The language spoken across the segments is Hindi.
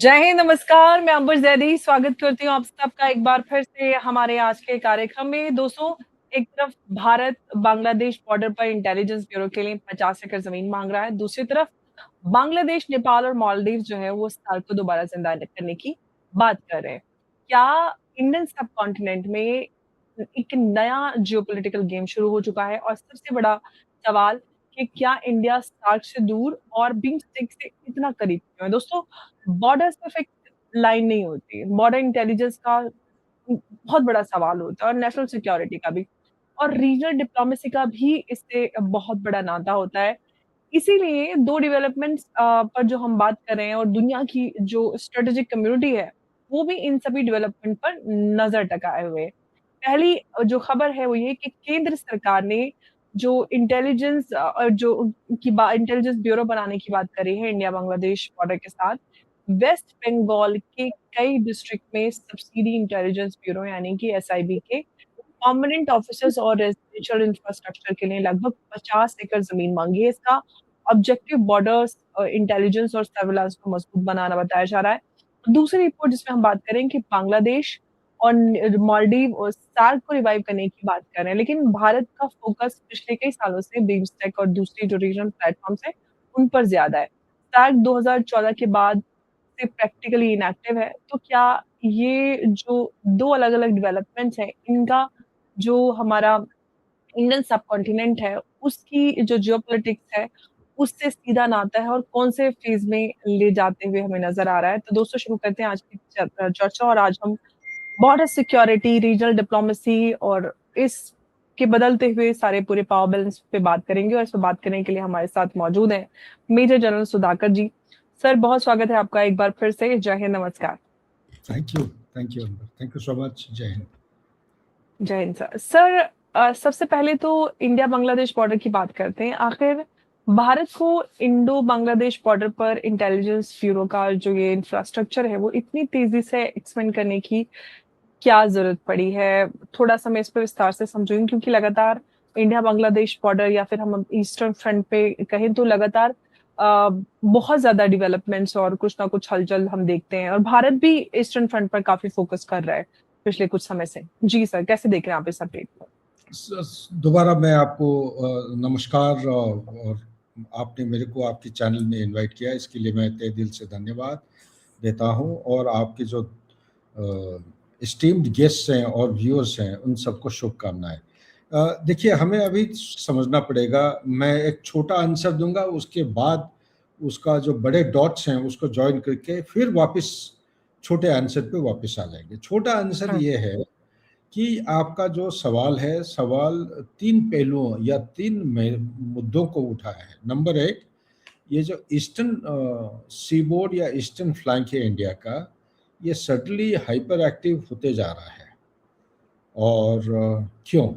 जय हिंद, नमस्कार। मैं अंबर ज़ैदी स्वागत करती हूँ आप सबका एक बार फिर से हमारे आज के कार्यक्रम में। दोस्तों, एक तरफ भारत बांग्लादेश बॉर्डर पर इंटेलिजेंस ब्यूरो के लिए 50 एकड़ ज़मीन माँग रहा है। दूसरी तरफ बांग्लादेश, नेपाल और मालदीव जो है वो सार्क को दोबारा ज़िंदा करने की बात कर रहे हैं। क्या इंडियन सबकॉन्टिनेंट में एक नया जियोपॉलिटिकल गेम शुरू हो चुका है? और सबसे बड़ा सवाल कि क्या इंडिया सार्क से दूर और बिम्स्टेक से इतना करीब क्यों है? दोस्तों, बॉर्डर सिर्फ एक लाइन नहीं होती, बॉर्डर इंटेलिजेंस का बहुत बड़ा सवाल होता है और नेशनल सिक्योरिटी का भी और रीजनल डिप्लोमेसी का भी इससे बहुत बड़ा नाता होता है। इसीलिए 2 डेवलपमेंट्स पर जो हम बात कर रहे हैं और दुनिया की जो स्ट्रेटेजिक कम्युनिटी है, वो भी इन सभी डेवलपमेंट पर नज़र टिकाए हुए है। पहली जो खबर है वो ये कि केंद्र सरकार ने जो इंटेलिजेंस जो की बा इंटेलिजेंस ब्यूरो बनाने की बात करी है इंडिया बांग्लादेश बॉर्डर के साथ, वेस्ट बंगाल के कई डिस्ट्रिक्ट में सब्सिडी इंटेलिजेंस ब्यूरो यानी कि एसआईबी के परमानेंट ऑफिसर्स और रेजिडेंशियल इंफ्रास्ट्रक्चर के लिए लगभग 50 एकड़ ज़मीन माँगी है। इसका ऑब्जेक्टिव बॉर्डर्स इंटेलिजेंस और सर्विलांस को मजबूत बनाना बताया जा रहा है। दूसरी रिपोर्ट जिसमें हम बात करें कि बांग्लादेश और मालदीव और सार्क को रिवाइव करने की बात कर रहे हैं, लेकिन भारत का फोकस पिछले कई सालों से बिम्स्टेक और दूसरी जो रीजनल प्लेटफ़ॉर्म्स हैं, उन पर ज़्यादा है। सार्क 2014 के बाद से प्रैक्टिकली इनएक्टिव है, तो क्या ये जो 2 अलग-अलग डेवलपमेंट्स हैं, इनका जो हमारा इंडियन सबकॉन्टिनेंट है, उसकी जो जियोपॉलिटिक्स है, उससे सीधा नाता है और कौन से फ़ेज़ में ले जाते हुए हमें नज़र आ रहा है? तो दोस्तों शुरू करते हैं आज की चर्चा और आज हम बॉर्डर सिक्योरिटी, रीजनल डिप्लोमेसी और इसके बदलते हुए सारे पूरे पावर बैलेंस पे बात करेंगे और इस पे बात करने के लिए हमारे साथ मौजूद हैं मेजर जनरल सुधाकर जी। सर, बहुत स्वागत है आपका एक बार फिर से। जय हिंद, नमस्कार। Thank you Ambar, thank you so much. जय हिंद। जय हिंद सर। सर सबसे पहले तो इंडिया बांग्लादेश बॉर्डर की बात करते हैं। आखिर भारत को इंडो बांग्लादेश बॉर्डर पर इंटेलिजेंस ब्यूरो का जो ये इंफ्रास्ट्रक्चर है, वो इतनी तेज़ी से एक्सपेंड करने की क्या ज़रूरत पड़ी है? थोड़ा-सा मैं इस पे विस्तार से समझूँगी क्योंकि लगातार इंडिया बांग्लादेश बॉर्डर या फिर हम ईस्टर्न फ्रंट पे कहें तो लगातार बहुत ज़्यादा डेवलपमेंट्स और कुछ ना कुछ हलचल हम देखते हैं और भारत भी ईस्टर्न फ्रंट पर काफ़ी फ़ोकस कर रहा है पिछले कुछ समय से। जी सर, कैसे देख रहे हैं आप इस अपडेट को? दोबारा मैं आपको नमस्कार और आपने मेरे को आपके चैनल में इनवाइट किया, इसके लिए मैं तहे दिल से धन्यवाद देता हूं। और आपके जो एस्टीम्ड गेस्ट्स हैं और व्यूअर्स हैं, उन सबको शुभकामनाएं। देखिए, हमें अभी समझना पड़ेगा। मैं एक छोटा आंसर दूंगा, उसके बाद उसका जो बड़े डॉट्स हैं उसको ज्वाइन करके फिर वापस छोटे आंसर पे वापस आ जाएंगे। छोटा आंसर हुँ, ये है कि आपका जो सवाल है, सवाल 3 पहलुओं या 3 मुद्दों को उठाया है। नंबर 1, ये जो ईस्टर्न सीबोर्ड या ईस्टर्न फ्लैंक है इंडिया का, ये सडनली हाइपर एक्टिव होते जा रहा है और क्यों?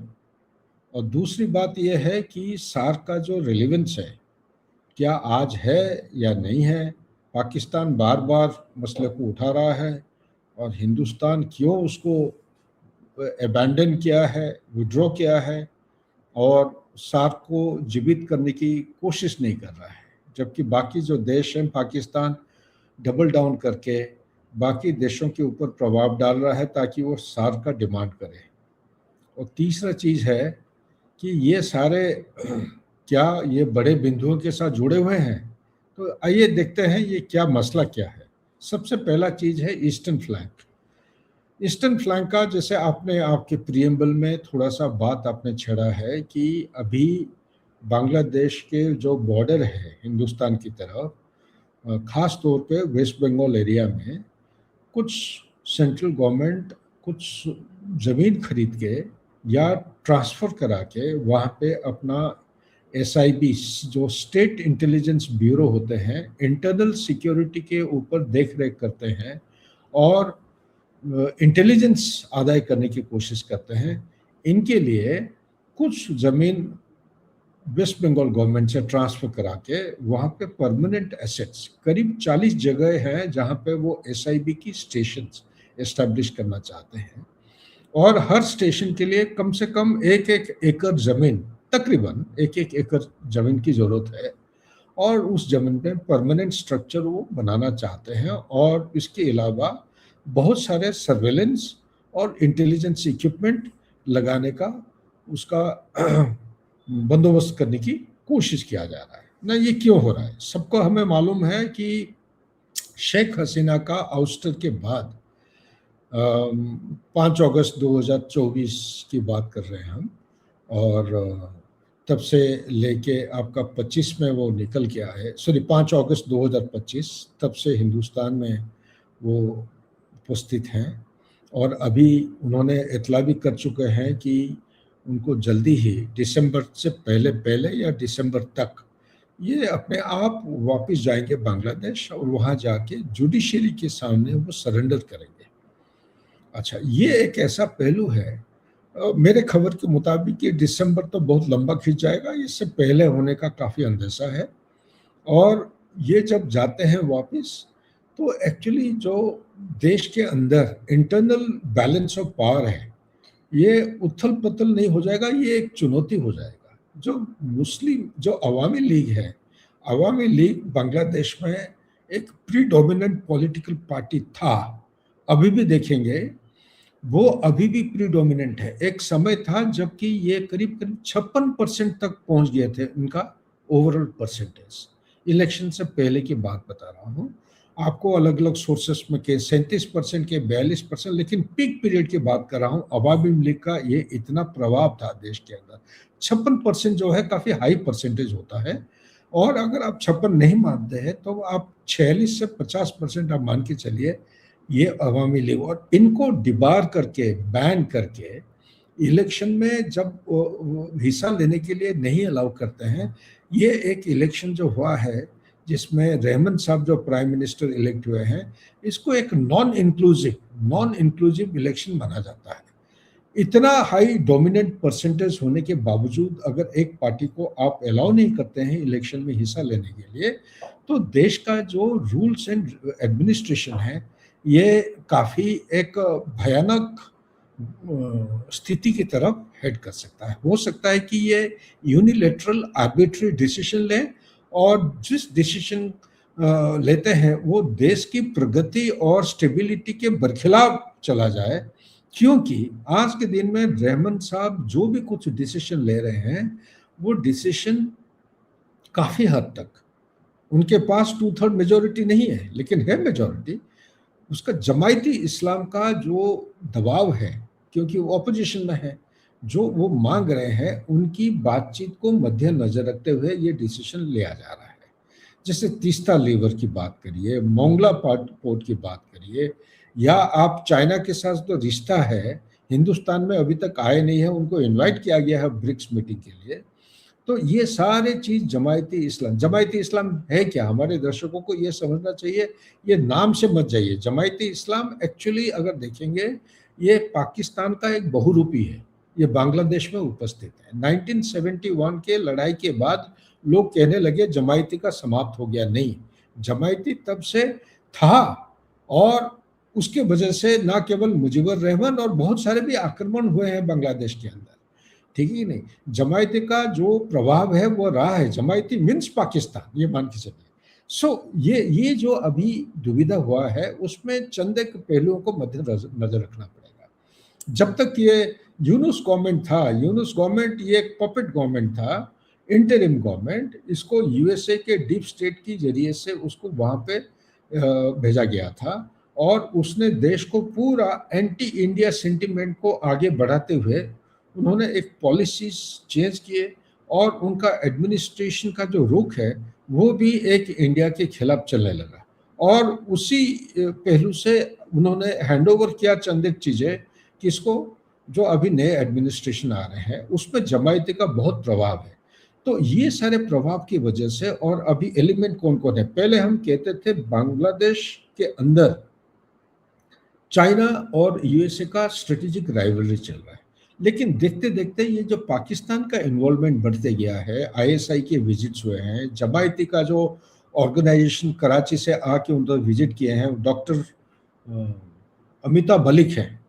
और दूसरी बात ये है कि सार्क का जो रिलेवेंस है, क्या आज है या नहीं है? पाकिस्तान बार-बार मसले को उठा रहा है और हिंदुस्तान क्यों उसको अबैंडन किया है, विड्रॉ किया है और सार्क को जीवित करने की कोशिश नहीं कर रहा है। जबकि बाकी जो देश हैं, पाकिस्तान डबल डाउन करके बाकी देशों के ऊपर प्रभाव डाल रहा है ताकि वो सार्क का डिमांड करे। और तीसरा चीज़ है कि ये सारे क्या ये बड़े बिंदुओं के साथ जुड़े हुए हैं? तो आइए देखते हैं ये क्या मसला क्या है। सबसे पहला चीज़ है ईस्टर्न फ्लैंक। ईस्टर्न फ्लैंक का, जैसे आपने आपके प्रियम्बल में थोड़ा-सा बात आपने छेड़ा है कि अभी बांग्लादेश के जो बॉर्डर है हिंदुस्तान की तरफ, ख़ास तौर पे वेस्ट बंगाल एरिया में कुछ सेंट्रल गवर्नमेंट कुछ ज़मीन खरीद के या ट्रांसफ़र करा के वहाँ पे अपना एसआईबी, जो स्टेट इंटेलिजेंस ब्यूरो होते हैं, इंटरनल सिक्योरिटी के ऊपर देख-रेख करते हैं और इंटेलिजेंस आदाय करने की कोशिश करते हैं। इनके लिए कुछ ज़मीन वेस्ट बंगाल गवर्नमेंट से ट्रांसफ़र करा के वहाँ पे परमानेंट एसेट्स करीब 40 जगह हैं जहाँ पे वो एसआईबी की स्टेशंस एस्टैब्लिश करना चाहते हैं और हर स्टेशन के लिए कम से कम 1-1 एकड़ ज़मीन, तकरीबन 1-1 एकड़ ज़मीन की ज़रूरत है। और उस ज़मीन पे परमानेंट स्ट्रक्चर वो बनाना चाहते हैं, और इसके अलावा बहुत सारे सर्वेलेंस और इंटेलिजेंस इक्विपमेंट लगाने का उसका बंदोबस्त करने की कोशिश किया जा रहा है ना। ये क्यों हो रहा है? सबको हमें मालूम है कि शेख हसीना का आउस्टर के बाद 5 अगस्त 2024 की बात कर रहे हैं हम, और तब से लेके आपका 25 में वो निकल के आए, सॉरी 5 अगस्त 2025, तब से हिंदुस्तान में वो उपस्थित हैं, और अभी उन्होंने इतला भी कर चुके हैं कि उनको जल्दी ही दिसंबर से पहले पहले या दिसंबर तक ये अपने आप वापस जाएंगे बांग्लादेश, और वहाँ जाके जुडिशरी के सामने वो सरेंडर करेंगे। अच्छा, ये एक ऐसा पहलू है, मेरे खबर के मुताबिक ये दिसंबर तो बहुत लंबा खिंच जाएगा, इससे पहले होने का काफ़ी अंदेशा है। और ये जब जाते हैं वापस, तो एक्चुअली जो देश के अंदर इंटरनल बैलेंस ऑफ पावर है, ये उथल-पुथल नहीं हो जाएगा, ये एक चुनौती हो जाएगा। जो अवामी लीग है, अवामी लीग बांग्लादेश में एक प्रीडोमिनेंट पॉलिटिकल पार्टी था, अभी भी देखेंगे वो अभी भी प्रीडोमिनेंट है। एक समय था जबकि ये करीब-करीब 56% तक पहुंच गए थे उनका ओवरऑल परसेंटेज। इलेक्शन से पहले की बात बता रहा हूँ। आपको अलग-अलग सोर्सेस में के 37% के 42%, लेकिन पीक पीरियड की बात कर रहा हूँ। अवामी लीग का ये इतना प्रभाव था देश के अंदर। 56% जो है काफ़ी हाई परसेंटेज होता है, और अगर आप 56 नहीं मानते हैं तो आप 46 से 50% आप मान के चलिए, ये अवामी लीग, और इनको डिबार करके, बैन करके इलेक्शन में जब वो हिस्सा लेने के लिए नहीं अलाउ करते हैं। ये एक इलेक्शन जो हुआ है जिसमें रहमान साहब जो प्राइम मिनिस्टर इलेक्ट हुए हैं, इसको एक नॉन इंक्लूसिव इलेक्शन माना जाता है। इतना हाई डोमिनेंट परसेंटेज होने के बावजूद अगर एक पार्टी को आप अलाउ नहीं करते हैं इलेक्शन में हिस्सा लेने के लिए, तो देश का जो रूल्स एंड एडमिनिस्ट्रेशन है, ये काफ़ी एक भयानक स्थिति की तरफ हेड कर सकता है। हो सकता है कि ये यूनिलैटरल आर्बिट्री डिसीजन लें, और जिस डिसीजन लेते हैं वो देश की प्रगति और स्टेबिलिटी के बरखिलाफ चला जाए, क्योंकि आज के दिन में रहमान साहब जो भी कुछ डिसीजन ले रहे हैं, वो डिसीजन काफ़ी हद तक, उनके पास 2/3 मेजॉरिटी नहीं है, लेकिन है मेजॉरिटी, उसका जमायती इस्लाम का जो दबाव है, क्योंकि वो ऑपोजिशन में है, जो वो मांग रहे हैं, उनकी बातचीत को मद्देनजर रखते हुए ये डिसीजन लिया जा रहा है। जैसे तीस्ता लीवर की बात करिए, मोंगला पोर्ट की बात करिए, या आप चाइना के साथ जो रिश्ता है, हिंदुस्तान में अभी तक आए नहीं है, उनको इनवाइट किया गया है ब्रिक्स मीटिंग के लिए। तो ये सारे चीज़ जमायती इस्लाम है क्या? हमारे दर्शकों को ये समझना चाहिए, ये नाम से मत जाइए। जमायती इस्लाम एक्चुअली अगर देखेंगे, ये पाकिस्तान का एक बहुरूपी है, ये बांग्लादेश में उपस्थित है। 1971 के लड़ाई के बाद लोग कहने लगे जमायती का समाप्त हो गया, नहीं, जमायती तब से था, और उसके वजह से ना केवल मुजीबुर रहमान और बहुत सारे भी आक्रमण हुए हैं बांग्लादेश के अंदर, ठीक है कि नहीं? जमायती का जो प्रभाव है वो रहा है, जमायती मीन्स पाकिस्तान, ये मान के चलिए। सो ये जो अभी दुविधा हुआ है, उसमें चंद एक पहलुओं को मद्देनजर रखना पड़ेगा। जब तक ये यूनुस गवर्नमेंट था, यूनुस गवर्नमेंट ये एक पपेट गवर्नमेंट था, इंटरिम गवर्नमेंट, इसको यूएसए के डीप स्टेट की जरिए से उसको वहाँ पे भेजा गया था, और उसने देश को पूरा एंटी इंडिया सेंटिमेंट को आगे बढ़ाते हुए उन्होंने एक पॉलिसीज चेंज किए, और उनका एडमिनिस्ट्रेशन का जो रुख है वो भी एक इंडिया के खिलाफ चलने लगा, और उसी पहलू से उन्होंने हैंडओवर किया चंद एक चीज़ें, किसको? जो अभी नए एडमिनिस्ट्रेशन आ रहे हैं, उसमें जमायती का बहुत प्रभाव है। तो ये सारे प्रभाव की वजह से, और अभी एलिमेंट कौन कौन है? पहले हम कहते थे बांग्लादेश के अंदर चाइना और यूएसए का स्ट्रेटेजिक राइवलरी चल रहा है, लेकिन देखते देखते ये जो पाकिस्तान का इन्वॉल्वमेंट बढ़ते गया है, आईएसआई के विजिट्स हुए हैं, जमायती का जो ऑर्गेनाइजेशन कराची से आके उधर विजिट किए हैं, डॉक्टर अमिताभ मलिक हैं,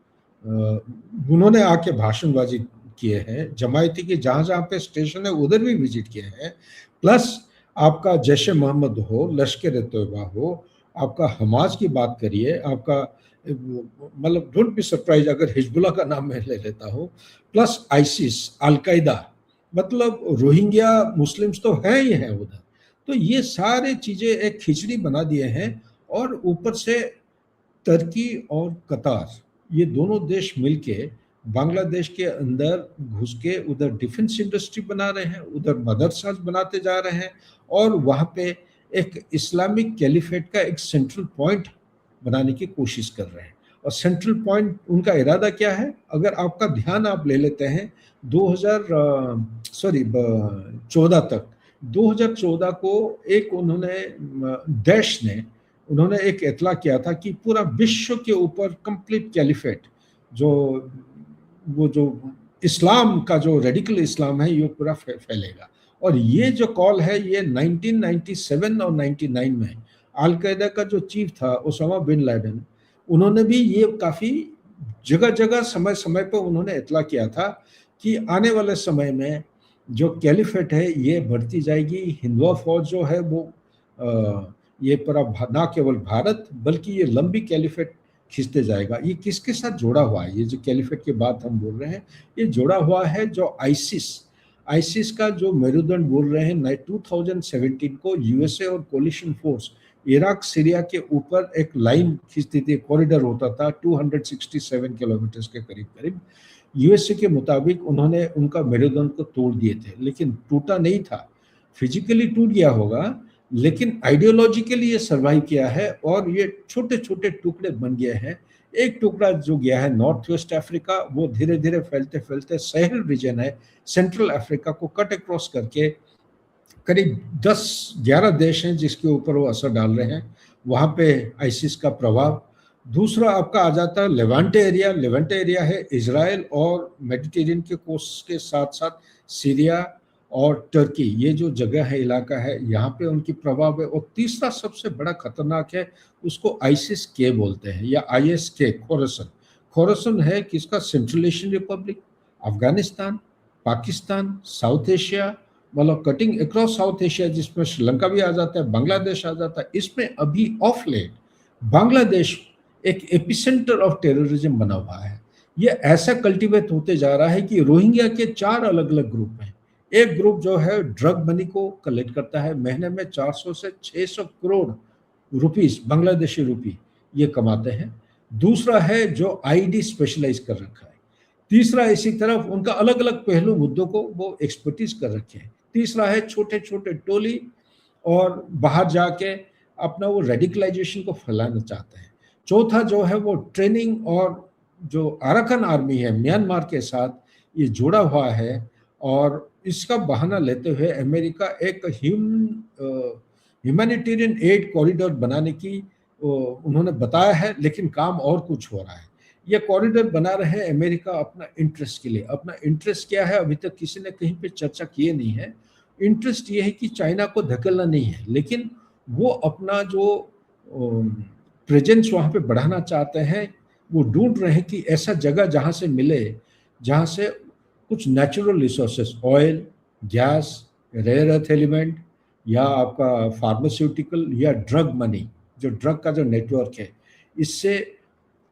उन्होंने आके भाषणबाजी किए हैं, जमायती के जहाँ जहाँ पे स्टेशन है उधर भी विजिट किए हैं, प्लस आपका जैश ए मोहम्मद हो, लश्कर ए तोयबा हो, आपका हमास की बात करिए, आपका मतलब डोंट बी सरप्राइज अगर हिजबुल्लाह का नाम मैं ले लेता हूँ, प्लस आइसिस, अलकायदा, मतलब रोहिंग्या मुस्लिम्स तो हैं ही हैं उधर। तो ये सारे चीज़ें एक खिचड़ी बना दिए हैं, और ऊपर से तुर्की और कतार, ये दोनों देश मिलके बांग्लादेश के अंदर घुस के उधर डिफेंस इंडस्ट्री बना रहे हैं, उधर मदरसा बनाते जा रहे हैं, और वहाँ पे एक इस्लामिक कैलिफेट का एक सेंट्रल पॉइंट बनाने की कोशिश कर रहे हैं। और सेंट्रल पॉइंट उनका इरादा क्या है, अगर आपका ध्यान आप ले लेते हैं 2000 सॉरी 14 तक, 2014 को एक उन्होंने दैश ने उन्होंने एक इतला किया था कि पूरा विश्व के ऊपर कंप्लीट कैलिफेट, जो वो जो इस्लाम का जो रेडिकल इस्लाम है ये पूरा फैलेगा। और ये जो कॉल है ये 1997 और 99 में अलकायदा का जो चीफ था ओसामा बिन लादेन, उन्होंने भी ये काफ़ी जगह जगह समय समय पर उन्होंने इतला किया था कि आने वाले समय में जो कैलिफेट है ये बढ़ती जाएगी, हिंदुआ फौज जो है वो ये पूरा ना केवल भारत बल्कि ये लंबी कैलिफेट खींचते जाएगा। ये किसके साथ जुड़ा हुआ है, ये जो कैलिफेट की बात हम बोल रहे हैं, ये जुड़ा हुआ है जो आइसिस, आइसिस का जो मेरुदंड बोल रहे हैं 2017 को यूएसए और कोलिशन फोर्स इराक सीरिया के ऊपर एक लाइन खींचती थी, कॉरिडोर होता था 267 किलोमीटर के करीब करीब। यूएसए के मुताबिक उन्होंने उनका मेरुदंड को तोड़ दिए थे, लेकिन टूटा नहीं था, फिजिकली टूट गया होगा, लेकिन आइडियोलॉजिकली ये सर्वाइव किया है और ये छोटे छोटे टुकड़े बन गए हैं। एक टुकड़ा जो गया है नॉर्थ वेस्ट अफ्रीका, वो धीरे धीरे फैलते फैलते सहल रीजन है, सेंट्रल अफ्रीका को कट अक्रॉस करके करीब 10-11 देश हैं जिसके ऊपर वो असर डाल रहे हैं, वहाँ पे आइसिस का प्रभाव। दूसरा आपका आ जाता है लेवांटे एरिया। लेवांटे एरिया है इजराइल और मेडिटेरियन के कोस्ट के साथ साथ सीरिया और टर्की, ये जो जगह है, इलाका है, यहाँ पे उनकी प्रभाव है। और तीसरा सबसे बड़ा खतरनाक है, उसको आइसिस के बोलते हैं या आईएस के, खोरसन। खोरसन है किसका, central Asian Republic, Afghanistan, Pakistan, south Asia, मतलब कटिंग अक्रॉस साउथ एशिया, जिसमें श्रीलंका भी आ जाता है, बांग्लादेश आ जाता है। इसमें अभी ऑफ लेट बांग्लादेश एक एपिसेंटर ऑफ टेररिज्म बना हुआ है। ये ऐसा कल्टीवेट होते जा रहा है कि रोहिंग्या के 4 अलग अलग ग्रुप हैं। एक ग्रुप जो है ड्रग मनी को कलेक्ट करता है, महीने में 400 से 600 करोड़ रुपीस, बांग्लादेशी रुपी ये कमाते हैं। दूसरा है जो आईडी स्पेशलाइज कर रखा है। तीसरा इसी तरफ उनका अलग अलग पहलू मुद्दों को वो एक्सपर्टीज कर रखे हैं। तीसरा है छोटे छोटे टोली और बाहर जाके अपना वो रेडिकलाइजेशन को फैलाना चाहते हैं। चौथा जो है वो ट्रेनिंग, और जो अराकान आर्मी है म्यांमार के साथ ये जुड़ा हुआ है, और इसका बहाना लेते हुए अमेरिका एक ह्यूमैनिटेरियन एड कॉरिडोर बनाने की उन्होंने बताया है, लेकिन काम और कुछ हो रहा है। ये कॉरिडोर बना रहे हैं अमेरिका अपना इंटरेस्ट के लिए। अपना इंटरेस्ट क्या है अभी तक किसी ने कहीं पे चर्चा किए नहीं है। इंटरेस्ट ये है कि चाइना को धकेलना नहीं है, लेकिन वो अपना जो प्रेजेंस वहाँ पे बढ़ाना चाहते हैं। वो ढूंढ रहे हैं कि ऐसा जगह जहाँ से मिले, जहाँ से कुछ natural resources, oil, gas, rare earth element, या आपका फार्मास्यूटिकल या ड्रग मनी, जो ड्रग का जो नेटवर्क है, इससे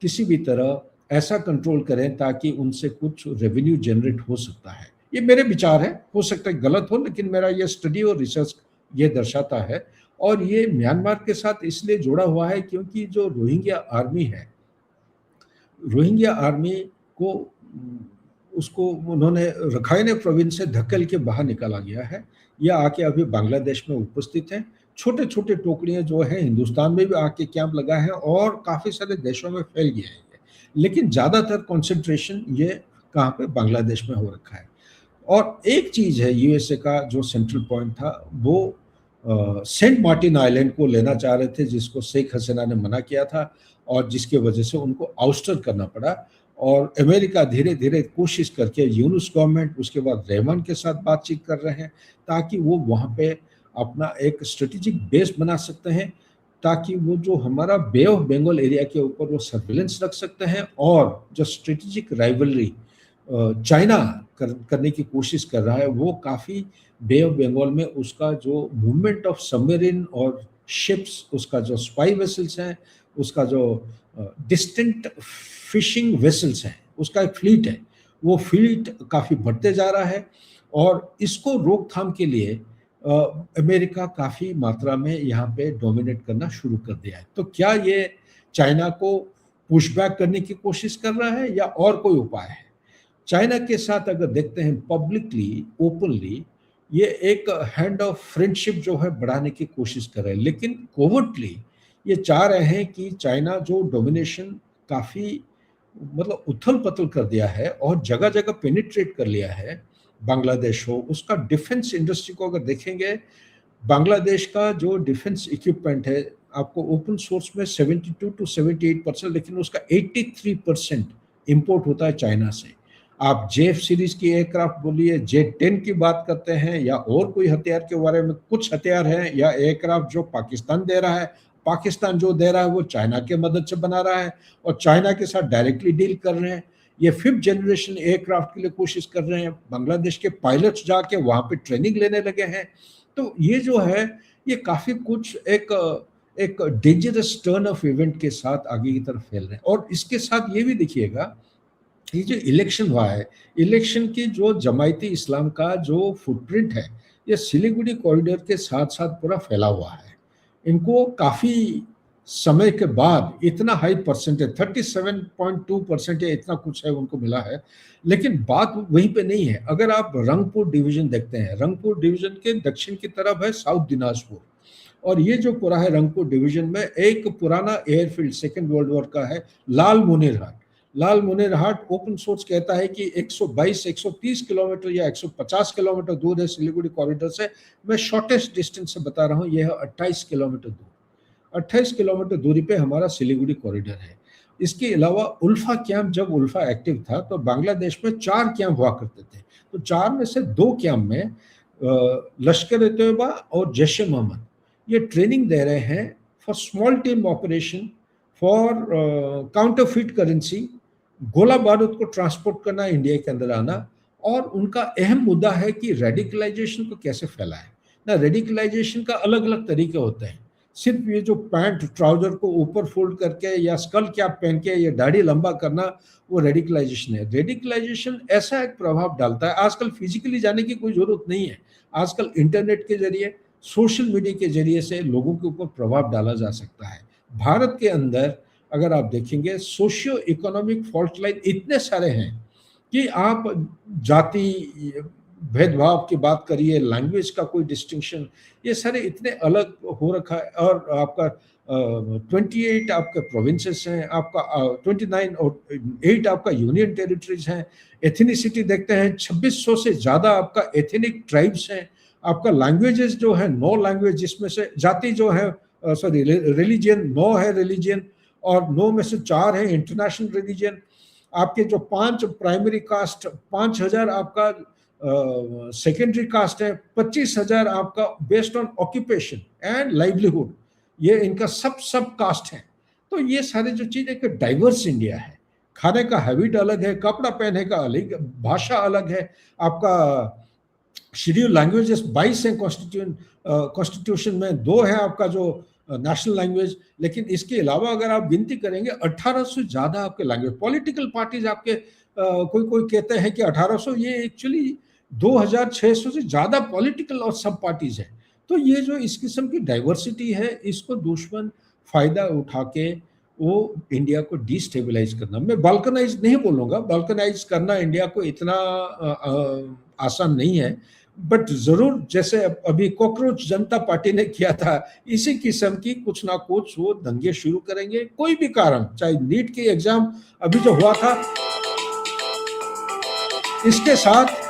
किसी भी तरह ऐसा कंट्रोल करें ताकि उनसे कुछ रेवेन्यू जनरेट हो सकता है। ये मेरे विचार है, हो सकता है गलत हो, लेकिन मेरा ये स्टडी और रिसर्च ये दर्शाता है। और ये म्यांमार के साथ इसलिए जुड़ा हुआ है क्योंकि जो रोहिंग्या आर्मी है, रोहिंग्या आर्मी को उसको उन्होंने रखाइन प्रोविंस से धकेल के बाहर निकाला गया है। यह आके अभी बांग्लादेश में उपस्थित है। छोटे छोटे टोकरियाँ जो हैं हिंदुस्तान में भी आके कैंप लगा है और काफ़ी सारे देशों में फैल गया है ये। लेकिन ज़्यादातर कंसंट्रेशन ये कहाँ पे, बांग्लादेश में हो रखा है। और एक चीज़ है, यूएसए का जो सेंट्रल पॉइंट था वो सेंट मार्टिन आइलैंड को लेना चाह रहे थे, जिसको शेख हसीना ने मना किया था और जिसकी वजह से उनको आउस्टर करना पड़ा। और अमेरिका धीरे धीरे कोशिश करके यूनुस गवर्नमेंट, उसके बाद रहमान के साथ बातचीत कर रहे हैं ताकि वो वहाँ पे अपना एक स्ट्रेटेजिक बेस बना सकते हैं, ताकि वो जो हमारा बे ऑफ बंगाल एरिया के ऊपर वो सर्विलेंस रख सकते हैं। और जो स्ट्रेटेजिक राइवलरी चाइना करने की कोशिश कर रहा है, वो काफ़ी बे ऑफ बंगाल में उसका जो मूवमेंट ऑफ सबमरीन और शिप्स, उसका जो स्पाई वेसल्स हैं, उसका जो डिस्टेंट फिशिंग वेसल्स हैं, उसका एक फ्लीट है, वो फ्लीट काफ़ी बढ़ते जा रहा है और इसको रोकथाम के लिए अमेरिका काफ़ी मात्रा में यहाँ पे डोमिनेट करना शुरू कर दिया है। तो क्या ये चाइना को पुशबैक करने की कोशिश कर रहा है या और कोई उपाय है? चाइना के साथ अगर देखते हैं पब्लिकली, ओपनली, ये एक हैंड ऑफ फ्रेंडशिप जो है बढ़ाने की कोशिश कर रहे हैं, लेकिन कोवर्टली ये चाह रहे हैं कि चाइना जो डोमिनेशन काफ़ी मतलब उथल-पुथल कर दिया है और जगह-जगह पेनिट्रेट कर लिया है, बांग्लादेश हो, उसका डिफेंस इंडस्ट्री को अगर देखेंगे, बांग्लादेश का जो डिफेंस इक्विपमेंट है, आपको ओपन सोर्स में 72 टू 78%, लेकिन उसका 83% इंपोर्ट होता है चाइना से। आप जेफ सीरीज की एयरक्राफ्ट बोलिए, जेट 10 की बात करते हैं या और कोई हथियार के बारे में, कुछ हथियार हैं या एयरक्राफ्ट जो पाकिस्तान दे रहा है, पाकिस्तान जो दे रहा है वो चाइना के मदद से बना रहा है और चाइना के साथ डायरेक्टली डील कर रहे हैं। ये 5th जनरेशन एयरक्राफ्ट के लिए कोशिश कर रहे हैं, बांग्लादेश के पायलट्स जाके वहाँ पे ट्रेनिंग लेने लगे हैं। तो ये जो है, ये काफ़ी कुछ एक एक डेंजरस टर्न ऑफ इवेंट के साथ आगे की तरफ फैल रहे हैं। और इसके साथ ये भी देखिएगा, ये जो इलेक्शन हुआ है, इलेक्शन की जो जमायती इस्लाम का जो फुटप्रिंट है, ये सिलीगुड़ी कॉरिडोर के साथ-साथ पूरा फैला हुआ है। इनको काफ़ी समय के बाद इतना हाई परसेंटेज 37.2% या इतना कुछ है उनको मिला है। लेकिन बात वहीं पे नहीं है। अगर आप रंगपुर डिवीज़न देखते हैं, रंगपुर डिवीज़न के दक्षिण की तरफ है साउथ दिनाजपुर और ये जो पूरा है रंगपुर डिवीज़न में एक पुराना एयरफील्ड सेकंड वर्ल्ड वॉर का है, लाल मुनीरहाट। लाल मुनीरहाट ओपन सोर्स कहता है कि 122-130 किलोमीटर या 150 किलोमीटर दूर है सिलीगुड़ी कॉरिडोर से। मैं शॉर्टेस्ट डिस्टेंस से बता रहा हूँ, ये है 28 किलोमीटर दूर। 28 किलोमीटर दूरी पे हमारा सिलीगुड़ी कॉरिडोर है। इसके अलावा उल्फा कैंप, जब उल्फा एक्टिव था तो बांग्लादेश में 4 कैंप हुआ करते थे। तो 4 में से 2 कैंप में लश्कर-ए-तोयबा और जैश-ए-मोहम्मद ये ट्रेनिंग दे रहे हैं for small team operation, for counterfeit currency, गोला बारूद को ट्रांसपोर्ट करना, इंडिया के अंदर आना। और उनका अहम मुद्दा है कि रेडिकलाइजेशन को कैसे फैलाएं ना। रेडिकलाइजेशन का अलग अलग तरीके होते हैं। सिर्फ ये जो पैंट ट्राउजर को ऊपर फोल्ड करके या स्कल कैप पहन के या दाढ़ी लंबा करना, वो रेडिकलाइजेशन है। रेडिकलाइजेशन ऐसा एक प्रभाव डालता है, आजकल फिजिकली जाने की कोई जरूरत नहीं है। आजकल इंटरनेट के जरिए, सोशल मीडिया के जरिए से लोगों के ऊपर प्रभाव डाला जा सकता है। भारत के अंदर अगर आप देखेंगे, सोशियो इकोनॉमिक फॉल्ट लाइन इतने सारे हैं कि आप जाति भेदभाव की बात करिए, लैंग्वेज का कोई डिस्टिंक्शन, ये सारे इतने अलग हो रखा है। और आपका 28 आपके प्रोविंसेस हैं, आपका 29 और 8 आपका यूनियन टेरिटरीज हैं। एथनिसिटी देखते हैं, 2600 से ज़्यादा आपका एथनिक ट्राइब्स हैं। आपका लैंग्वेजेस जो है 9 लैंग्वेज, जिसमें से जाति जो है सॉरी रिलीजियन 9 है रिलीजियन, और 9 में से 4 है इंटरनेशनल रिलीजन। आपके जो 5 प्राइमरी कास्ट, 5000 आपका सेकेंडरी कास्ट है, 25,000 आपका based on occupation and livelihood, ये इनका सब कास्ट है। तो ये सारे जो चीज़, एक डाइवर्स इंडिया है। खाने का हैबिट अलग है, कपड़ा पहनने का अलग, भाषा अलग है। आपका शेड्यूल लैंग्वेजेस 22 हैं कॉन्स्टिट्यूशन में, 2 है आपका जो नेशनल लैंग्वेज। लेकिन इसके अलावा अगर आप गिनती करेंगे 1800 से ज़्यादा आपके लैंग्वेज। पॉलिटिकल पार्टीज आपके कोई कोई कहते हैं कि 1800, ये एक्चुअली 2600 से ज़्यादा पॉलिटिकल और सब पार्टीज हैं। तो ये जो इस किस्म की डाइवर्सिटी है, इसको दुश्मन फ़ायदा उठा के वो इंडिया को डिस्टेबलाइज करना, मैं बाल्कनाइज नहीं बोलूँगा, बाल्कनाइज करना इंडिया को इतना आसान नहीं है, बट ज़रूर जैसे अभी कॉकरोच जनता पार्टी ने किया था, इसी किस्म की कुछ ना कुछ वो दंगे शुरू करेंगे। कोई भी कारण, चाहे नीट की एग्जाम अभी जो हुआ था, इसके साथ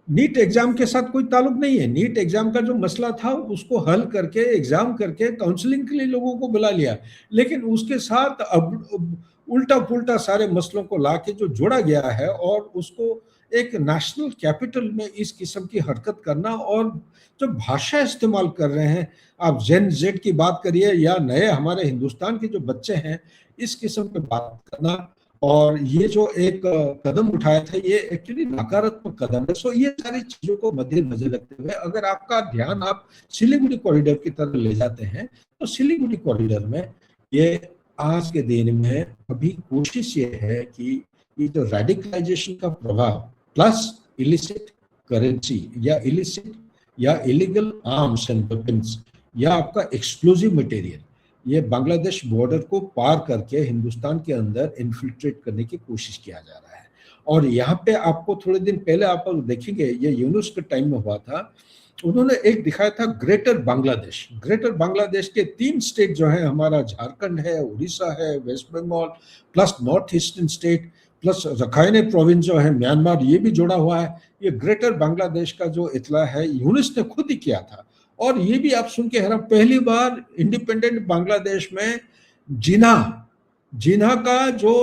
नीट एग्जाम के साथ कोई ताल्लुक नहीं है। नीट एग्जाम का जो मसला था उसको हल करके, एग्जाम करके, काउंसलिंग के लिए लोगों को बुला लिया, लेकिन उसके साथ अब उल्टा पुल्टा सारे मसलों को लाके जो जोड़ा गया है और उसको एक नेशनल कैपिटल में इस किस्म की हरकत करना, और जो भाषा इस्तेमाल कर रहे हैं, आप जेन जेड की बात करिए या नए हमारे हिंदुस्तान के जो बच्चे हैं, इस किस्म पे बात करना, और ये जो एक कदम उठाया था, ये एक्चुअली नकारात्मक कदम है। सो ये सारी चीजों को मद्देनजर रखते हुए अगर आपका ध्यान आप सिलीगुड़ी कॉरिडोर की तरफ ले जाते हैं, तो सिलीगुड़ी कॉरिडोर में ये आज के दिन में अभी कोशिश ये है कि ये जो रेडिकलाइजेशन का प्रभाव प्लस इलिसिट करेंसी या इलिसिट या इलीगल आर्म्स एंड वेपन्स या आपका एक्सप्लोजिव मटेरियल, ये बांग्लादेश बॉर्डर को पार करके हिंदुस्तान के अंदर इन्फिल्ट्रेट करने की कोशिश किया जा रहा है। और यहाँ पे आपको थोड़े दिन पहले आप देखेंगे, ये यूनुस के टाइम में हुआ था, उन्होंने एक दिखाया था ग्रेटर बांग्लादेश। ग्रेटर बांग्लादेश के 3 स्टेट जो है, हमारा झारखंड है, उड़ीसा है, West Bengal, plus north eastern state, plus Rakhine province जो है म्यांमार, ये भी जुड़ा हुआ है। ये ग्रेटर बांग्लादेश का जो इतला है यूनुस ने खुद ही किया था। और ये भी आप सुन के हैरान, पहली बार इंडिपेंडेंट बांग्लादेश में जिन्ना का जो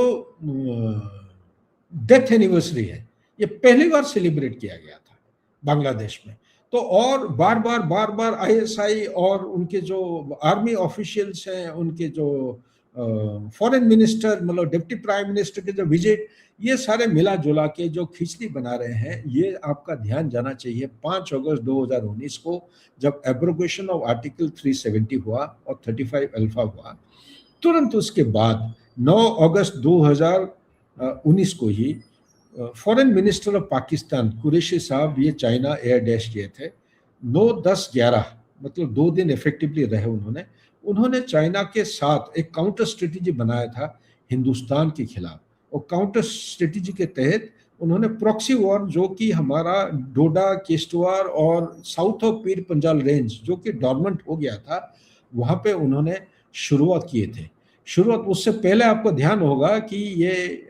डेथ एनिवर्सरी है, ये पहली बार सेलिब्रेट किया गया था बांग्लादेश में। तो और बार बार आईएसआई और उनके जो आर्मी ऑफिशियल्स हैं, उनके जो फॉरेन मिनिस्टर, मतलब डिप्टी प्राइम मिनिस्टर के जो विजिट, ये सारे मिला जुला के जो खिचड़ी बना रहे हैं, ये आपका ध्यान जाना चाहिए। 5 अगस्त 2019 को जब एब्रोगेशन ऑफ आर्टिकल 370 हुआ और 35 अल्फा हुआ, तुरंत उसके बाद 9 अगस्त 2019 को ही foreign minister of Pakistan Qureshi साहब ये चाइना एयर डैश किए थे। 9, 10, 11 मतलब 2 दिन इफेक्टिवली रहे उन्होंने चाइना के साथ एक काउंटर स्ट्रेटेजी बनाया था हिंदुस्तान के खिलाफ। और काउंटर स्ट्रेटेजी के तहत उन्होंने प्रॉक्सी वॉर, जो कि हमारा डोडा, किश्तवाड़ और south of Pir Panjal range जो कि डॉर्मेंट हो गया था, वहां पे उन्होंने शुरुआत किए थे। उससे पहले आपको ध्यान होगा कि ये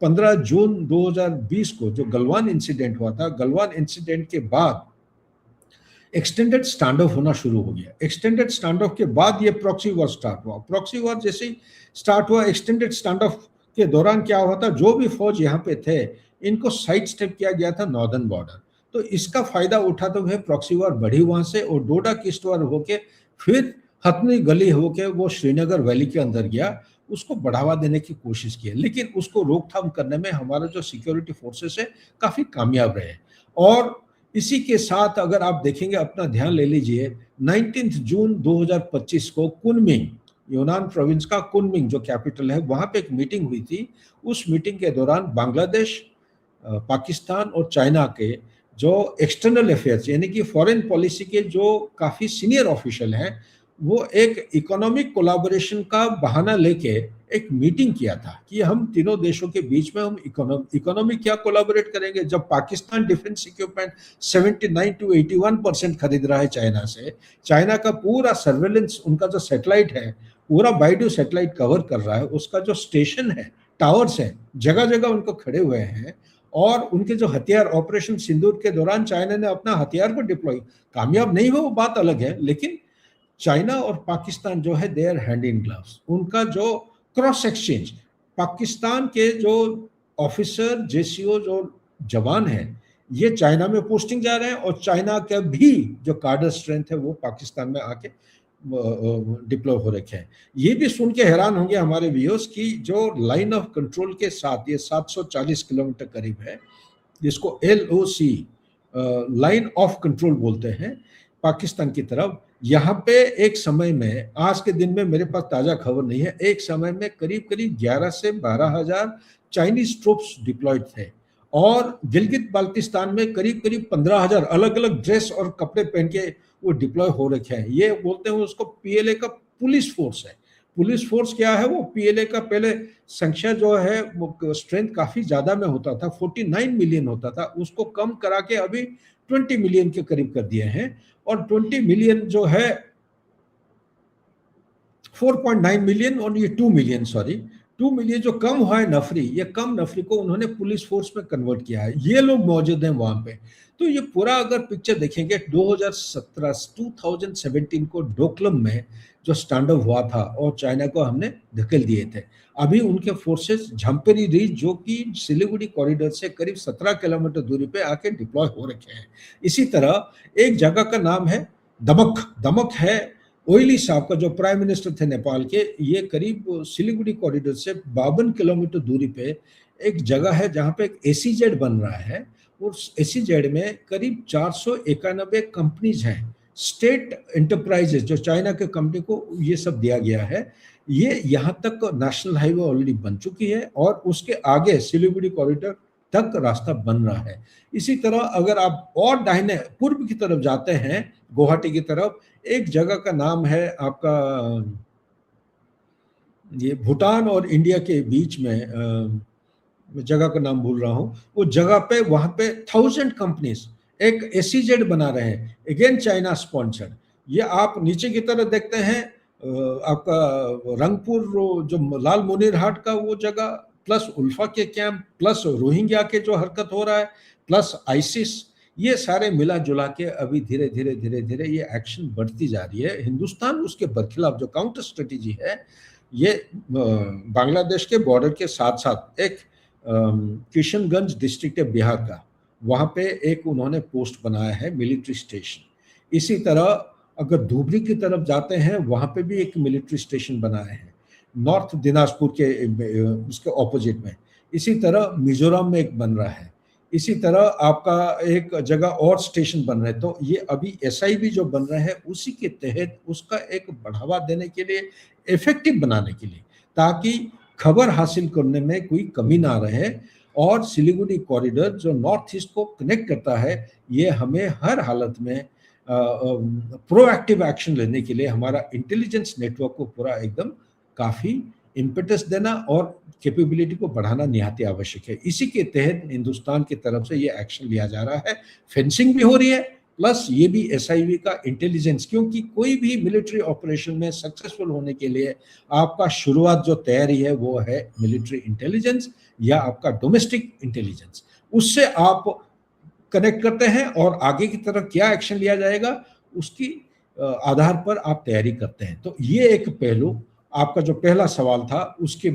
15 जून 2020 को जो गलवान इंसिडेंट हुआ था, गलवान इंसिडेंट के बाद एक्सटेंडेड स्टैंड ऑफ होना शुरू हो गया। एक्सटेंडेड स्टैंड ऑफ के बाद ये प्रॉक्सी वॉर स्टार्ट हुआ। प्रॉक्सी वॉर जैसे ही स्टार्ट हुआ, एक्सटेंडेड स्टैंड ऑफ के दौरान क्या हुआ था, जो भी फौज यहाँ पे थे, इनको साइड स्टेप किया गया था नॉर्दर्न बॉर्डर। तो इसका फायदा उठाते हुए प्रॉक्सी वॉर बढ़ी वहां से, और डोडा किश्तवाड़ होके फिर हथनी गली होके वो श्रीनगर वैली के अंदर गया, उसको बढ़ावा देने की कोशिश की। लेकिन उसको रोकथाम करने में हमारा जो सिक्योरिटी फोर्सेस है काफी कामयाब रहे। और इसी के साथ अगर आप देखेंगे, अपना ध्यान ले लीजिए, 19 जून 2025 को कुनमिंग, यूनान प्रोविंस का कुनमिंग जो कैपिटल है, वहां पे एक मीटिंग हुई थी। उस मीटिंग के दौरान बांग्लादेश, पाकिस्तान और चाइना के जो एक्सटर्नल अफेयर्स यानी कि फॉरेन पॉलिसी के जो काफी सीनियर ऑफिशियल हैं, वो एक इकोनॉमिक कोलैबोरेशन का बहाना लेके एक मीटिंग किया था कि हम तीनों देशों के बीच में हम इकोनॉमिक क्या कोलैबोरेट करेंगे। जब पाकिस्तान डिफेंस इक्विपमेंट 79 to 81% खरीद रहा है चाइना से, चाइना का पूरा सर्वेलेंस, उनका जो सैटेलाइट है, पूरा बाइडू सैटेलाइट कवर कर रहा है, उसका जो स्टेशन है, टावर्स हैं, जगह जगह उनको खड़े हुए हैं। और उनके जो हथियार, ऑपरेशन सिंदूर के दौरान चाइना ने अपना हथियार को डिप्लॉय, कामयाब नहीं हुआ वो बात अलग है, लेकिन चाइना और पाकिस्तान जो है, they are hand in gloves. उनका जो क्रॉस एक्सचेंज, पाकिस्तान के जो ऑफिसर, जेसीओ, जो जवान हैं, ये चाइना में पोस्टिंग जा रहे हैं, और चाइना का भी जो कार्डर स्ट्रेंथ है वो पाकिस्तान में आके डिप्लॉय हो रखे हैं। ये भी सुन के हैरान होंगे हमारे व्यूअर्स की जो लाइन ऑफ कंट्रोल के साथ, ये 740 किलोमीटर करीब है, जिसको LOC लाइन ऑफ कंट्रोल बोलते हैं पाकिस्तान की तरफ। यहाँ पे एक समय में, आज के दिन में मेरे पास ताजा खबर नहीं है, एक समय में करीब करीब 11 से 12 हजार चाइनीज ट्रूप्स डिप्लॉयड थे। और गिलगित बाल्टिस्तान में करीब करीब 15,000 अलग अलग ड्रेस और कपड़े पहन के वो डिप्लॉय हो रखे हैं। ये बोलते हैं उसको PLA का पुलिस फोर्स है। पुलिस फोर्स क्या है, वो PLA का पहले संख्या जो है वो स्ट्रेंथ काफी ज्यादा में होता था, 49 मिलियन होता था, उसको कम करा के अभी 20 मिलियन के करीब कर दिए हैं। और 20 मिलियन जो है 4.9 मिलियन और ये 2 मिलियन, सॉरी 2 मिलियन जो कम हुआ है नफरी, ये कम नफरी को उन्होंने पुलिस फोर्स में कन्वर्ट किया है, ये लोग मौजूद हैं वहां पे। तो ये पूरा अगर पिक्चर देखेंगे 2017 2017 को डोकलम में जो स्टैंड अप हुआ था और चाइना को हमने धकेल दिए थे। अभी उनके फोर्सेस झम्पेरी रिज जो कि सिलीगुड़ी कॉरिडोर से करीब 17 किलोमीटर दूरी पे आके डिप्लॉय हो रखे हैं। इसी तरह एक जगह का नाम है दमक, दमक है ओइली साहब का जो प्राइम मिनिस्टर थे नेपाल के, ये करीब सिलीगुड़ी कॉरिडोर से 52 किलोमीटर दूरी पे एक जगह है जहां पे एक एसीजेड बन रहा है। उस एसीजेड में करीब 491 कंपनीज हैं, स्टेट एंटरप्राइजेस, जो चाइना के कंपनी को ये सब दिया गया है। ये यहाँ तक नेशनल हाईवे ऑलरेडी बन चुकी है और उसके आगे सिलीगुड़ी कॉरिडोर तक रास्ता बन रहा है। इसी तरह अगर आप और दाहिने पूर्व की तरफ जाते हैं गुवाहाटी की तरफ, एक जगह का नाम है आपका, ये भूटान और इंडिया के बीच में जगह का नाम भूल रहा हूँ, वो जगह पे वहां पे 1000 कंपनीज एक एसीजेड बना रहे हैं, अगेन चाइना स्पॉन्सर्ड। ये आप नीचे की तरफ देखते हैं आपका रंगपुर जो लाल मुनीर हाट का वो जगह, प्लस उल्फा के कैंप, प्लस रोहिंग्या के जो हरकत हो रहा है, प्लस आईसिस, ये सारे मिला जुला के अभी धीरे धीरे धीरे धीरे ये एक्शन बढ़ती जा रही है। हिंदुस्तान उसके बरखिलाफ जो काउंटर स्ट्रेटेजी है, ये बांग्लादेश के बॉर्डर के साथ साथ एक किशनगंज डिस्ट्रिक्ट है बिहार का, वहां पे एक उन्होंने पोस्ट बनाया है मिलिट्री स्टेशन। इसी तरह अगर धुबरी की तरफ जाते हैं वहां पे भी एक मिलिट्री स्टेशन बनाया है नॉर्थ दिनाजपुर के उसके ऑपोजिट में। इसी तरह मिजोरम में एक बन रहा है। इसी तरह आपका एक जगह और स्टेशन बन रहे हैं। तो ये अभी एसआईबी जो बन रहे हैं उसी के तहत उसका एक बढ़ावा देने के लिए, इफेक्टिव बनाने के लिए, ताकि खबर हासिल करने में कोई कमी ना रहे। और सिलीगुड़ी कॉरिडोर जो नॉर्थ ईस्ट को कनेक्ट करता है, ये हमें हर हालत में प्रोएक्टिव एक्शन लेने के लिए हमारा इंटेलिजेंस नेटवर्क को पूरा एकदम काफ़ी इम्पेटस देना और कैपेबिलिटी को बढ़ाना निहाती आवश्यक है। इसी के तहत हिंदुस्तान की तरफ से ये एक्शन लिया जा रहा है। फेंसिंग भी हो रही है, प्लस ये भी एसआईवी का इंटेलिजेंस, क्योंकि कोई भी मिलिट्री ऑपरेशन में सक्सेसफुल होने के लिए आपका शुरुआत जो तैयारी है वो है मिलिट्री इंटेलिजेंस या आपका डोमेस्टिक इंटेलिजेंस। उससे आप कनेक्ट करते हैं और आगे की तरफ क्या एक्शन लिया जाएगा उसकी आधार पर आप तैयारी करते हैं। तो ये एक पहलू, आपका जो पहला सवाल था उसके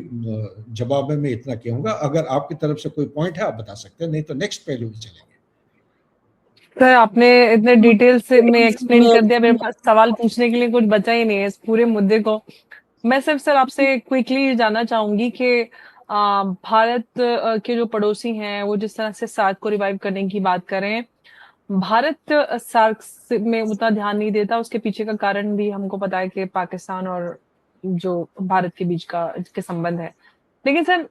जवाब में मैं इतना कहूंगा। अगर आपकी तरफ से कोई पॉइंट है आप बता सकते हैं, नहीं तो नेक्स्ट पहलू में चलेंगे। सर आपने इतने डिटेल से में एक्सप्लेन कर दिया, मेरे पास सवाल पूछने के लिए कुछ बचा ही नहीं है इस पूरे मुद्दे को। मैं सिर्फ सर आपसे क्विकली जानना चाहूंगी कि भारत के जो पड़ोसी हैं वो जिस तरह से सार्क को रिवाइव करने की बात कर रहे हैं, भारत सार्क में उतना ध्यान नहीं देता। उसके पीछे का कारण भी हमको पता है कि पाकिस्तान और जो भारत के बीच का के संबंध है। लेकिन सर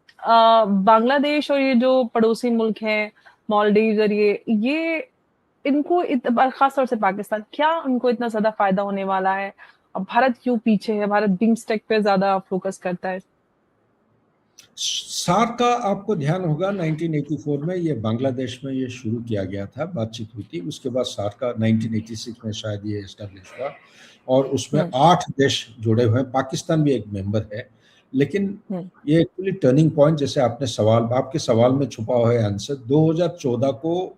बांग्लादेश और ये जो पड़ोसी मुल्क हैं, मालदीव और ये इनको खास तौर से पाकिस्तान, क्या उनको इतना ज्यादा फायदा होने वाला है? अब भारत क्यों पीछे है? भारत बिम्स्टेक पे ज्यादा फोकस करता है। सार्क का आपको ध्यान होगा 1984 में ये बांग्लादेश में ये शुरू किया गया था, बातचीत हुई थी। उसके बाद सार्क का 1986 में शायद ये एस्टेब्लिश हुआ और उसमें 8 देश जुड़े हुए हैं, पाकिस्तान भी एक मेंबर है। लेकिन ये एक्चुअली टर्निंग पॉइंट, जैसे आपने आपके सवाल में छुपा हुआ है आंसर, 2014 को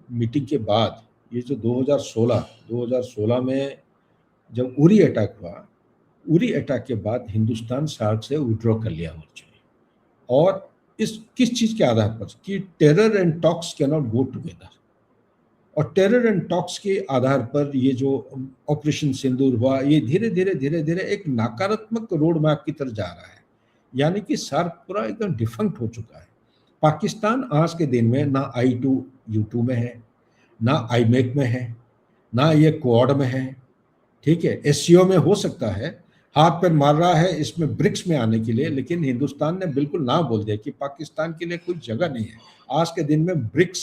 मीटिंग के बाद, ये जो 2016 में जब उरी अटैक हुआ, उरी अटैक के बाद हिंदुस्तान सार्क से विड्रॉ कर लिया और इस किस चीज के आधार पर कि terror and talks can not go together, और टेरर एंड टॉक्स के आधार पर ये जो ऑपरेशन सिंदूर हुआ, ये धीरे धीरे एक नकारात्मक रोड मैप की तरफ जा रहा है। यानी कि सार्क पूरा एकदम डिफंक्ट हो चुका है। पाकिस्तान आज के दिन में ना I2U2 में है, ना IMEC में है, ना ये क्वाड में है। ठीक है, SCO में हो सकता है, हाथ पैर मार रहा है इसमें ब्रिक्स में आने के लिए, लेकिन हिंदुस्तान ने बिल्कुल ना बोल दिया कि पाकिस्तान के लिए कोई जगह नहीं है। आज के दिन में ब्रिक्स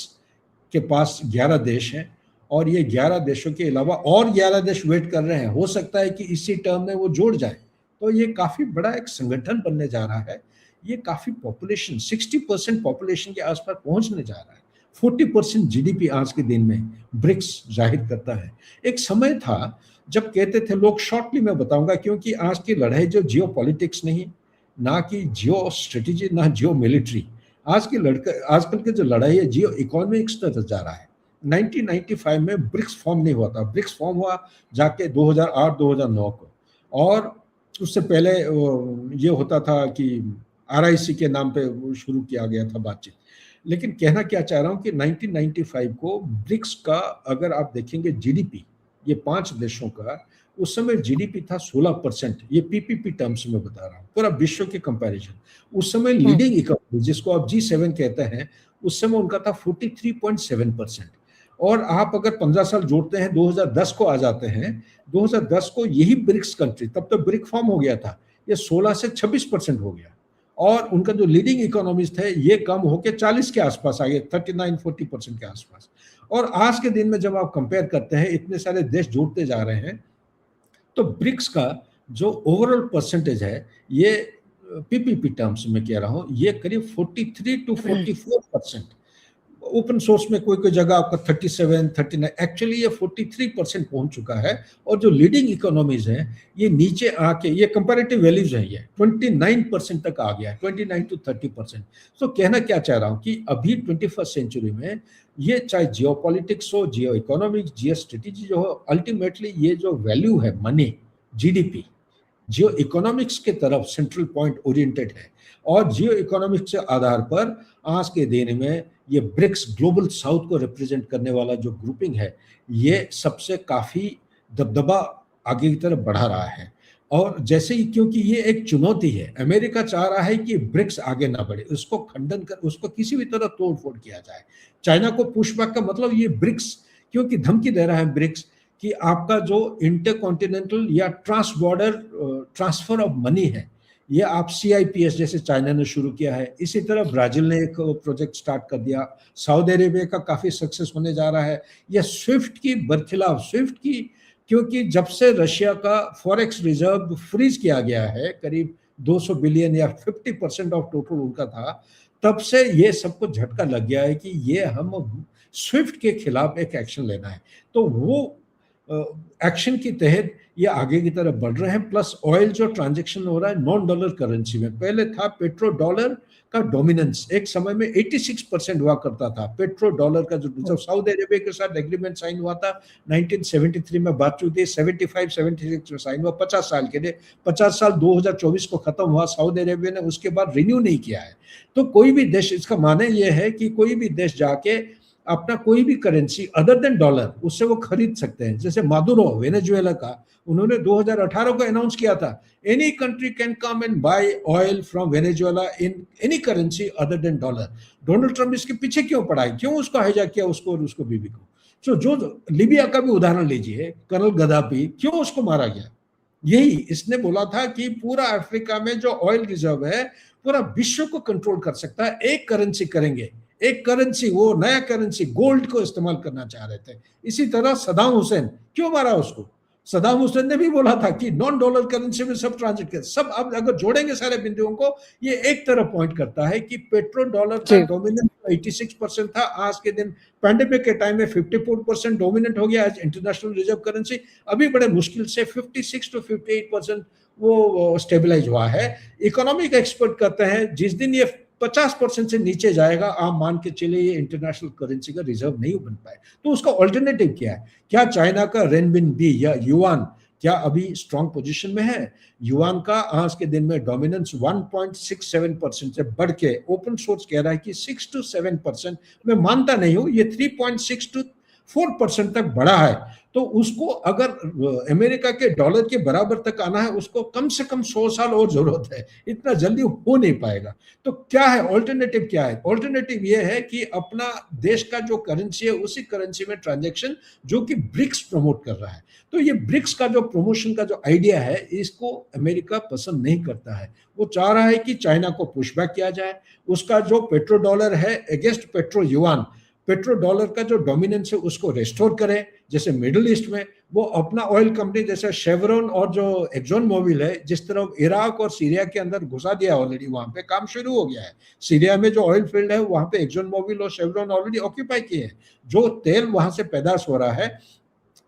के पास 11 देश हैं और ये 11 देशों के अलावा और 11 देश वेट कर रहे हैं। हो सकता है कि इसी टर्म में वो जुड़ जाए, तो ये काफी बड़ा एक संगठन बनने जा रहा है। ये काफी पॉपुलेशन 60% पॉपुलेशन के आसपास पहुंचने जा रहा है। 40% GDP आज के दिन में ब्रिक्स जाहिर करता है। एक समय था जब कहते थे लोग, शॉर्टली मैं बताऊंगा क्योंकि आज की लड़ाई जो जियोपॉलिटिक्स नहीं, ना कि जियो स्ट्रेटेजी, ना जियो मिलिट्री। आजकल के जो लड़ाई है जियो इकोनॉमिक्स तरफ जा रहा है। 1995 में ब्रिक्स फॉर्म नहीं हुआ था, ब्रिक्स फॉर्म हुआ जाके 2008-2009 को। और उससे पहले ये होता था कि आरआईसी के नाम पे शुरू किया गया था बातचीत। लेकिन कहना क्या चाह रहा हूं कि 1995 को ब्रिक्स का अगर आप देखेंगे जीडीपी, ये 5 देशों का उस समय जीडीपी था 16%। ये पीपीपी टर्म्स में बता रहा हूँ, पूरा विश्व के कंपैरिजन। उस समय लीडिंग इकोनॉमी जिसको आप G7 कहते हैं, उस समय उनका था 43.7%। और आप अगर 15 साल जोड़ते हैं 2010 को आ जाते हैं, 2010 को यही ब्रिक्स कंट्री, तब तो ब्रिक फॉर्म हो गया था, ये 16 से 26% हो गया। और उनका जो लीडिंग इकोनॉमीज थे ये कम होकर 40 के आसपास आ गए, 39-40% के आसपास। और आज के दिन में जब आप कंपेयर करते हैं, इतने सारे देश जुड़ते जा रहे हैं, तो ब्रिक्स का जो ओवरऑल परसेंटेज है, ये पीपीपी टर्म्स में कह रहा हूं, ये करीब 43 to 44%। ओपन सोर्स में कोई कोई जगह आपका 37, 39, एक्चुअली ये 43% पहुंच चुका है। और जो लीडिंग इकोनॉमीज हैं ये नीचे आके, ये कंपैरेटिव वैल्यूज हैं, ये 29% तक आ गया है, 29 to 30%। तो कहना क्या चाह रहा हूं कि अभी 21st सेंचुरी में ये चाहे जियो पॉलिटिक्स हो, जियो इकोनॉमिक्स, जियो स्ट्रेटेजी जो हो, अल्टीमेटली ये जो वैल्यू है मनी, जीडीपी, जियो इकोनॉमिक्स के तरफ सेंट्रल पॉइंट ओरिएंटेड है। और जियो इकोनॉमिक्स के आधार पर आज के दिन में ये ब्रिक्स ग्लोबल साउथ को रिप्रेजेंट करने वाला जो ग्रुपिंग है, ये सबसे काफी दबदबा आगे की तरफ बढ़ा रहा है। और जैसे ही, क्योंकि ये एक चुनौती है, अमेरिका चाह रहा है कि ब्रिक्स आगे ना बढ़े, उसको खंडन कर, उसको किसी भी तरह तोड़ फोड़ किया जाए। चाइना को पुशबैक का मतलब ये ब्रिक्स क्योंकि धमकी दे रहा है ब्रिक्स कि आपका जो इंटरकॉन्टिनेंटल या trans border transfer of money है, ये आप CIPS जैसे चाइना ने शुरू किया है, इसी तरह ब्राजील ने एक प्रोजेक्ट स्टार्ट कर दिया, सऊदी अरेबिया का काफी सक्सेस होने जा रहा है। या स्विफ्ट की बरखिलाफ, स्विफ्ट की, क्योंकि जब से रशिया का फॉरेक्स रिजर्व फ्रीज किया गया है, करीब 200 बिलियन या 50% ऑफ टोटल उनका था, तब से ये सबको झटका लग गया है कि ये हम स्विफ्ट के खिलाफ एक एक्शन लेना है। तो वो एक्शन के तहत ये आगे की तरफ बढ़ रहे हैं। प्लस ऑयल जो ट्रांजैक्शन हो रहा है नॉन डॉलर करेंसी में, पहले था पेट्रो डॉलर का डोमिनेंस, एक समय में 86% हुआ करता था पेट्रो डॉलर का। जो सऊदी अरेबिया के साथ एग्रीमेंट साइन हुआ था 1973 में, बात हुई 75-76 में साइन हुआ 50 साल के लिए। 50 साल 2024 को खत्म हुआ, सऊदी अरेबिया ने उसके बाद रिन्यू नहीं किया है। तो कोई भी देश, इसका माने ये है कि कोई भी देश जाके अपना कोई भी करेंसी अदर देन डॉलर, उससे वो खरीद सकते हैं। जैसे मादुरो वेनेजुएला का, उन्होंने 2018 को अनाउंस किया था, any country can come and buy oil from Venezuela in any currency other than dollar. Donald Trump इसके पीछे क्यों पड़ा है, क्यों उसको हाईजैक किया, उसको और उसको बीबी को। तो जो लीबिया का भी उदाहरण लीजिए, कर्नल गद्दाफी, क्यों उसको मारा गया, यही इसने बोला था कि पूरा अफ्रीका में जो ऑयल रिजर्व है पूरा विश्व को कंट्रोल कर सकता है, एक करेंसी करेंगे, एक करेंसी, वो नया करेंसी गोल्ड को इस्तेमाल करना चाह रहे थे। इसी तरह सदाम हुसैन, क्यों मारा उसको, सदाम हुसैन ने भी बोला था कि नॉन डॉलर करेंसी में सब ट्रांजिट कर, सब। अब अगर जोड़ेंगे सारे बिंदुओं को, ये एक तरफ पॉइंट करता है कि पेट्रो डॉलर का डोमिनेंस 86% था, आज के दिन पैंडेमिक के टाइम में 54% डोमिनेंट हो गया एज इंटरनेशनल रिजर्व करेंसी। अभी बड़े मुश्किल से 56 to 58% वो स्टेबलाइज हुआ है। इकोनॉमिक एक्सपर्ट कहते हैं जिस दिन ये 50% से नीचे जाएगा, आप मान के चले ये इंटरनेशनल करेंसी का रिजर्व नहीं बन पाए। तो उसका ऑल्टरनेटिव क्या है? क्या चाइना का रेनबिनबी या युआन क्या अभी स्ट्रॉन्ग पोजीशन में है? युआन का आज के दिन में डोमिनेंस 1.67% से बढ़ के ओपन सोर्स कह रहा है कि 6 to 7%। मैं मानता नहीं हूं, ये 3.6 to 4% तक बढ़ा है। तो उसको अगर अमेरिका के डॉलर के बराबर तक आना है, उसको कम से कम 100 साल और जरूरत है, इतना जल्दी हो नहीं पाएगा। तो क्या है ऑल्टरनेटिव, क्या है ऑल्टरनेटिव? ये है कि अपना देश का जो करेंसी है उसी करेंसी में ट्रांजैक्शन, जो कि ब्रिक्स प्रमोट कर रहा है। तो ये ब्रिक्स का जो प्रमोशन का जो आइडिया है, इसको अमेरिका पसंद नहीं करता है। वो चाह रहा है कि चाइना को पुशबैक किया जाए, उसका जो पेट्रो डॉलर है against petro yuan, petro dollar का जो डोमिनेंस है उसको रेस्टोर करें। जैसे मिडिल ईस्ट में वो अपना ऑयल कंपनी जैसे शेवरॉन और जो एक्सॉन मोबिल है, जिस तरह इराक और सीरिया के अंदर घुसा दिया ऑलरेडी, वहां पे काम शुरू हो गया है। सीरिया में जो ऑयल फील्ड है वहां पे एक्सॉन मोबिल और शेवरॉन ऑलरेडी ऑक्यूपाई किए हैं। जो तेल वहां से पैदाश हो रहा है,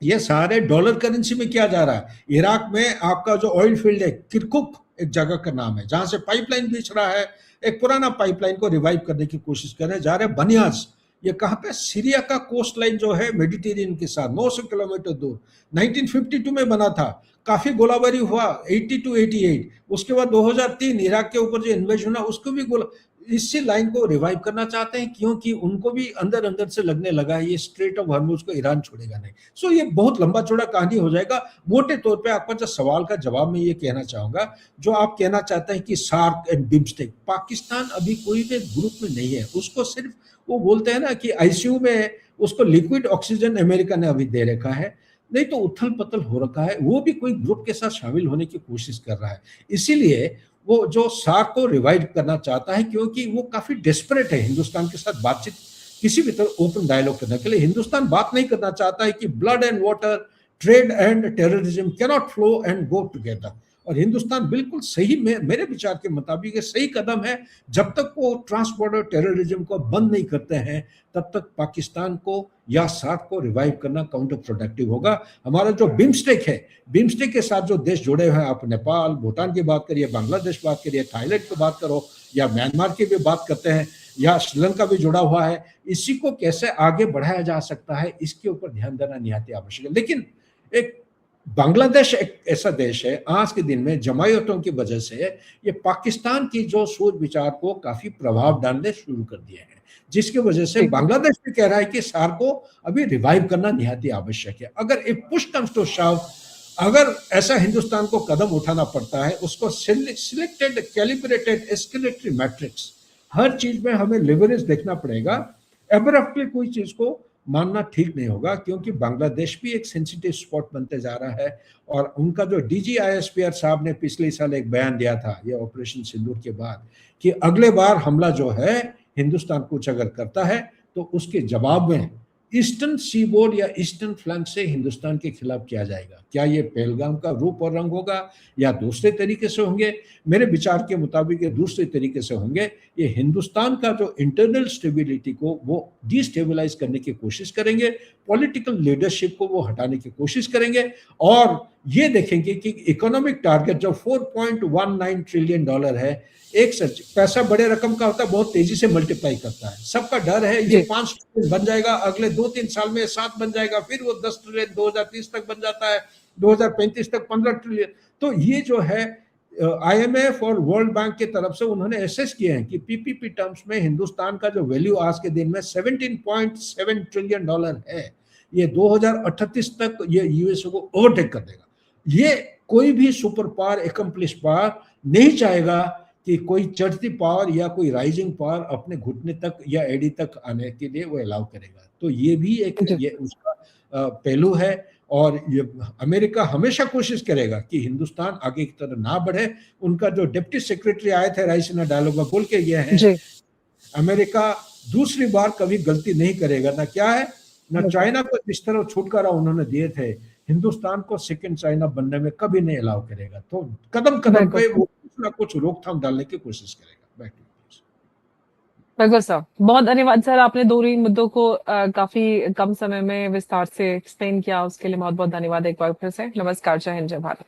ये सारे डॉलर करेंसी में किया जा रहा है। इराक में आपका जो ऑयल फील्ड है किरकुक एक जगह का नाम है जहां से पाइपलाइन बीच रहा है। एक पुराना पाइपलाइन को रिवाइव करने की कोशिश कर रहे जा रहे हैं। बनियास, ये कहां पे? सीरिया का कोस्ट लाइन जो है मेडिटेरियन के साथ 900 किलोमीटर दूर, 1952 में बना था। काफी गोलाबारी हुआ 80 टू 88। उसके बाद 2003 इराक के ऊपर जो इन्वेजन हुआ उसको भी इसी लाइन को रिवाइव करना चाहते हैं, क्योंकि उनको भी अंदर अंदर से लगने लगा है ये स्ट्रेट ऑफ हॉर्मुज को ईरान छोड़ेगा नहीं। सो ये बहुत लंबा चौड़ा कहानी हो जाएगा। मोटे तौर पे आपका जो सवाल का जवाब मैं ये कहना चाहूंगा, जो आप कहना चाहते हैं कि सार्क एंड बिम्स्टेक, पाकिस्तान अभी कोई भी ग्रुप में नहीं है। उसको सिर्फ वो बोलते हैं ना कि आईसीयू में है, उसको लिक्विड ऑक्सीजन अमेरिका ने अभी दे रखा है, नहीं तो उथल पथल हो रखा है। वो भी कोई ग्रुप के साथ शामिल होने की कोशिश कर रहा है। इसीलिए वो जो सार्क को रिवाइव करना चाहता है, क्योंकि वो काफी डेस्परेट है हिंदुस्तान के साथ बातचीत, किसी भी तरह ओपन डायलॉग करने के लिए। हिंदुस्तान बात नहीं करना चाहता है कि blood and water, trade and terrorism cannot flow and go together. और हिंदुस्तान बिल्कुल सही में मेरे विचार के मुताबिक ये सही कदम है। जब तक वो ट्रांस बॉर्डर टेररिज्म को बंद नहीं करते हैं, तब तक पाकिस्तान को या सार्क को रिवाइव करना काउंटर प्रोडक्टिव होगा। हमारा जो बिम्स्टेक है, बिम्स्टेक के साथ जो देश जुड़े हुए हैं, आप नेपाल, भूटान की बात करिए, बांग्लादेश बात करिए, थाईलैंड की बात करो, या म्यांमार की भी बात करते हैं, या श्रीलंका भी जुड़ा हुआ है। इसी को कैसे आगे बढ़ाया जा सकता है, इसके ऊपर ध्यान देना निहायत आवश्यक है। लेकिन एक बांग्लादेश एक ऐसा देश है, आज के दिन में जमायतों की वजह से ये पाकिस्तान की जो सोच विचार को काफी प्रभाव डालने शुरू कर दिए हैं, जिसकी वजह से बांग्लादेश भी कह रहा है कि सार्क को अभी रिवाइव करना निहायत आवश्यक है। अगर एक पुश कम्स टू शव, अगर ऐसा हिंदुस्तान को कदम उठाना पड़ता है, उसको सिलेक्टेड कैलिब्रेटेड एस्केलेटरी मैट्रिक्स, हर चीज में हमें लेवरेज देखना पड़ेगा। एब्रप्टली कोई चीज को मानना ठीक नहीं होगा, क्योंकि बांग्लादेश भी एक सेंसिटिव स्पॉट बनते जा रहा है। और उनका जो डीजीआईएसपीआर साहब ने पिछले साल एक बयान दिया था ये ऑपरेशन सिंदूर के बाद, कि अगले बार हमला जो है हिंदुस्तान कुछ अगर करता है तो उसके जवाब में ईस्टर्न सीबोर्ड या ईस्टर्न फ्लैंक से हिंदुस्तान के खिलाफ किया जाएगा। क्या ये पहलगाम का रूप और रंग होगा या दूसरे तरीके से होंगे? मेरे विचार के मुताबिक ये दूसरे तरीके से होंगे। ये हिंदुस्तान का जो इंटरनल स्टेबिलिटी को वो डिस्टेबलाइज करने की कोशिश करेंगे, पॉलिटिकल लीडरशिप को वो हटाने की कोशिश करेंगे, और ये देखेंगे कि इकोनॉमिक टारगेट जो $4.19 ट्रिलियन है, एक सच पैसा बड़े रकम का होता है, बहुत तेजी से मल्टीप्लाई करता है। सबका डर है ये 5 ट्रिलियन बन जाएगा, अगले 2-3 साल में 7 बन जाएगा, फिर वो 10 ट्रिलियन 2030 तक बन जाता है, 2035 तक 15 ट्रिलियन। तो ये जो है आईएमएफ और वर्ल्ड बैंक की तरफ से उन्होंने एसेस किए हैं कि पीपीपी टर्म्स में हिंदुस्तान का जो वैल्यू आज के दिन में $17.7 ट्रिलियन है, ये 2038 तक ये यूएसए को ओवरटेक कर देगा। ये कोई भी सुपर पावर, एकम्प्लिश पावर नहीं चाहेगा कि कोई चढ़ती पावर या कोई राइजिंग पावर अपने घुटने तक या एडी तक आने के लिए वो अलाउ करेगा। तो ये भी एक ये उसका पहलू है। और ये अमेरिका हमेशा कोशिश करेगा कि हिंदुस्तान आगे की तरफ ना बढ़े। उनका जो डिप्टी सेक्रेटरी आए थे राइसीना डायलॉग में बोल के गए हैं, अमेरिका दूसरी बार कभी गलती नहीं करेगा। ना क्या है, ना चाइना को जिस तरह छुटकारा उन्होंने दिए थे, हिंदुस्तान को सेकंड चाइना बनने में कभी नहीं अलाउ करेगा। तो कदम कदम पे वो कुछ ना कुछ रोकथाम डालने की कोशिश करेगा। बिल्कुल सर, बहुत धन्यवाद सर, आपने दोनों मुद्दों को काफी कम समय में विस्तार से एक्सप्लेन किया, उसके लिए बहुत बहुत धन्यवाद एक बार फिर से। नमस्कार, जय हिंद, जय भारत।